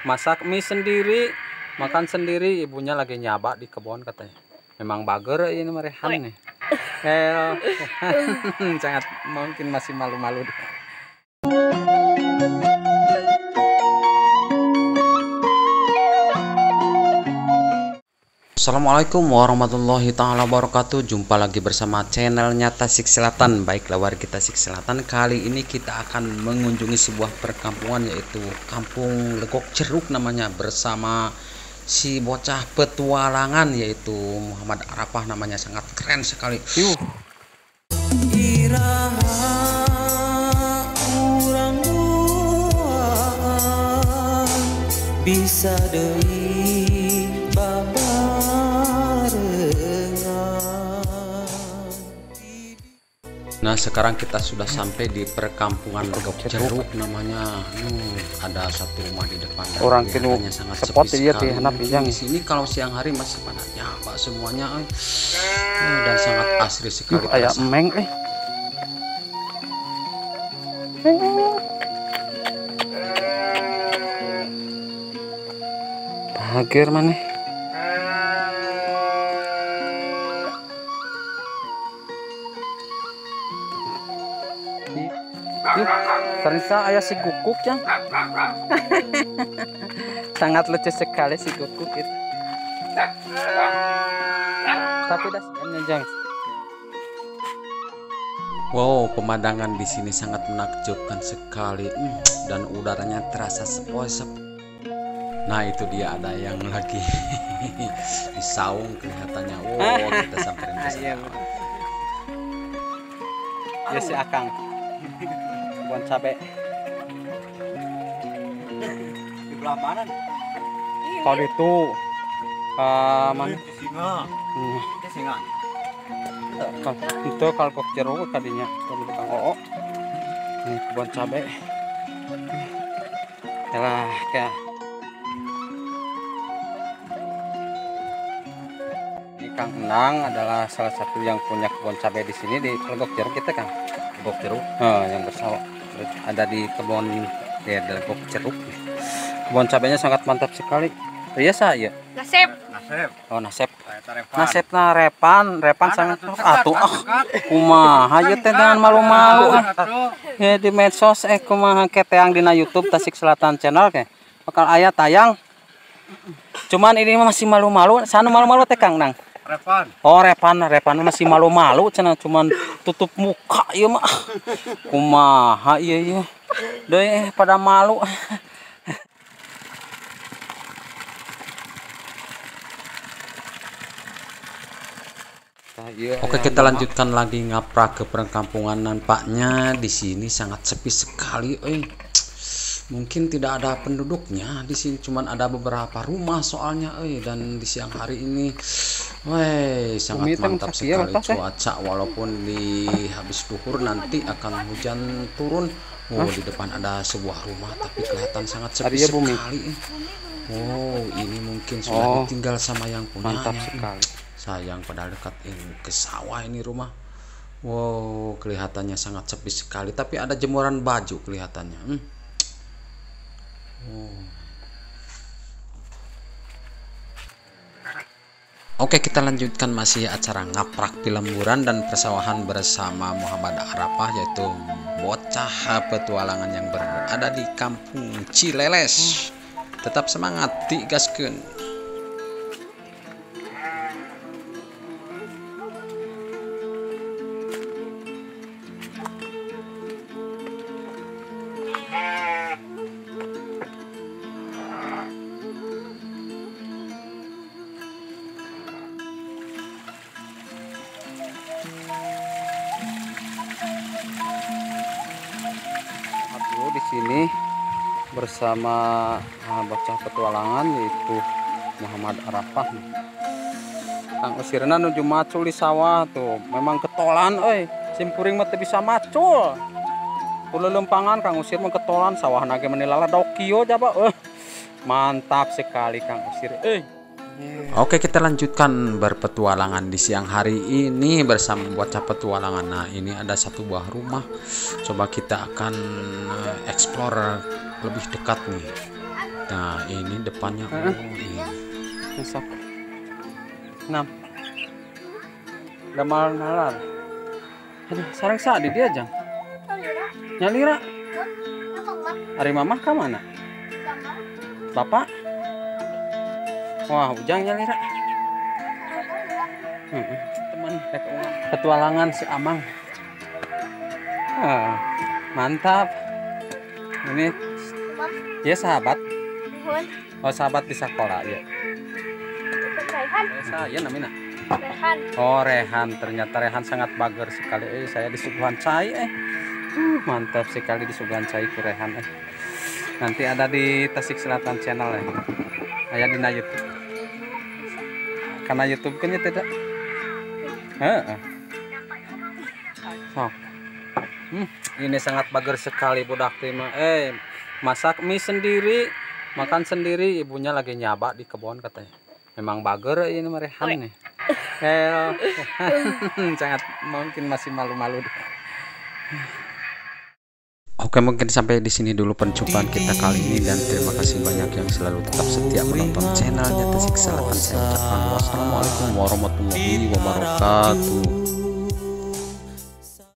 Masak mie sendiri, makan sendiri, ibunya lagi nyabak di kebun katanya. Memang bager ini merehan nih. Sangat mungkin masih malu-malu. Assalamualaikum warahmatullahi taala wabarakatuh. Jumpa lagi bersama channelnya Tasik Selatan. Baiklah warga Tasik Selatan, kali ini kita akan mengunjungi sebuah perkampungan, yaitu Kampung Legok Ceruk namanya, bersama si bocah petualangan yaitu Muhammad Arafah. Namanya sangat keren sekali. Bisa deui Nah, sekarang kita sudah sampai di perkampungan Legok Ceruk namanya. Ada satu rumah di depan. Orang kini sangat spot sepi dia sekali. Di sini kalau siang hari masih pada nyapa semuanya, dan sangat asri sekali. Kayak emeng Bager mana? Ternyata ayah si guguk yang sangat lucu sekali si guguk itu. Tapi dasarnya jangan. Wow, pemandangan di sini sangat menakjubkan sekali, dan udaranya terasa sepoi-sepoi. Nah, itu dia ada yang lagi di saung kelihatannya. Wow, kita samperin ke sana. Ya si Akang. Bukan cabe. di belah mana nih? Kalau itu mana? Di singa. Di singa. Itu kalau kok jeruk tadinya dari Kang Oo. Ini kebun cabe. Telah kayak Kang Endang adalah salah satu yang punya kebun cabai di sini di Legok Ceruk kita, Kang. Legok Ceruk. Yang bersama ada di kebun ya Legok Ceruk. Kebun cabainya sangat mantap sekali. Iya saya. Nasib. Oh nasib. Nasib na repan sangat atuh. Kumaha ieu teh dengan malu-malu. Ya di medsos kumaha keteang dina YouTube Tasik Selatan channel ke. Bakal aya tayang. Cuman ini masih malu-malu. Sana malu-malu teh Kang Nang. Repan. Oh repan masih malu-malu cenah, cuman tutup muka ieu mah. Kumaha ieu deui pada malu. Oke, kita lanjutkan lagi ngaprak ke perkampungan. Nampaknya di sini sangat sepi sekali. Mungkin tidak ada penduduknya di sini, cuman ada beberapa rumah soalnya. Dan di siang hari ini, sangat mantap sekali cuaca. Walaupun di habis duhur nanti akan hujan turun. Di depan ada sebuah rumah, tapi kelihatan sangat sepi sekali. Ini mungkin sudah ditinggal sama yang punya. Mantap sekali. Sayang, padahal dekat ke sawah ini rumah. Kelihatannya sangat sepi sekali, tapi ada jemuran baju kelihatannya. Oke, kita lanjutkan masih acara ngaprak pilemburan dan persawahan bersama Muhammad Arafah, yaitu bocah petualangan yang berada di Kampung Cileles. Tetap semangat, digaskeun. Di sini bersama bocah petualangan yaitu Muhammad Arafah. Kang usirna nuju macul di sawah tuh. Memang ketolan simpuring mah teu bisa macul. Kulo lempangan Kang usir mah ketolan, sawah nage menilala dokio jaba. Mantap sekali Kang usir. Oke, kita lanjutkan berpetualangan di siang hari ini bersama bocah petualangan. Nah, ini ada satu buah rumah. Coba kita akan explore lebih dekat nih. Nah ini depannya, oh iya. Besok 6 udah malam. Aduh, sarang sadi dia jang nyalira. Hari mamah ke mana? Bapak? Wah, ujang nyalira. Teman petualangan si Amang. Mantap. Ini ya sahabat. Oh, sahabat di sekolah ya. Saya namanya. Rehan. Oh, Rehan. Ternyata Rehan sangat bager sekali. Saya disuguhan cai. Mantap sekali disuguhan cai ku Rehan. Nanti ada di Tasik Selatan channel ya. Aya di YouTube. Karena YouTube kan ya tidak. So. Ini sangat bager sekali budak timah. Masak mie sendiri, makan sendiri, ibunya lagi nyaba di kebun katanya. Memang bager ini Rehan nih. Sangat mungkin masih malu-malu. Oke, mungkin sampai di sini dulu perjumpaan kita kali ini, dan terima kasih banyak yang selalu tetap setia menonton channelnya Tasik Selatan. Saya ucapkan wassalamualaikum warahmatullahi wabarakatuh.